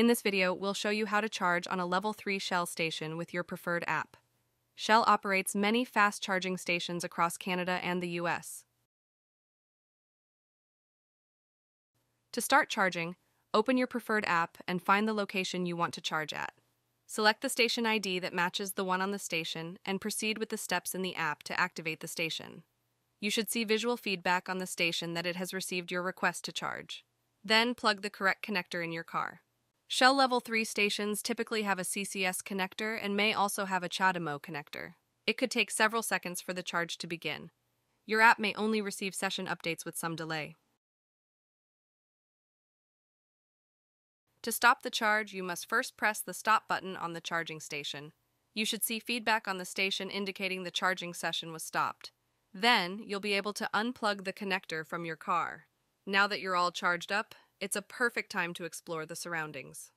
In this video, we'll show you how to charge on a Level 3 Shell station with your preferred app. Shell operates many fast charging stations across Canada and the US. To start charging, open your preferred app and find the location you want to charge at. Select the station ID that matches the one on the station and proceed with the steps in the app to activate the station. You should see visual feedback on the station that it has received your request to charge. Then plug the correct connector in your car. Shell Level 3 stations typically have a CCS connector and may also have a CHAdeMO connector. It could take several seconds for the charge to begin. Your app may only receive session updates with some delay. To stop the charge, you must first press the stop button on the charging station. You should see feedback on the station indicating the charging session was stopped. Then, you'll be able to unplug the connector from your car. Now that you're all charged up, it's a perfect time to explore the surroundings.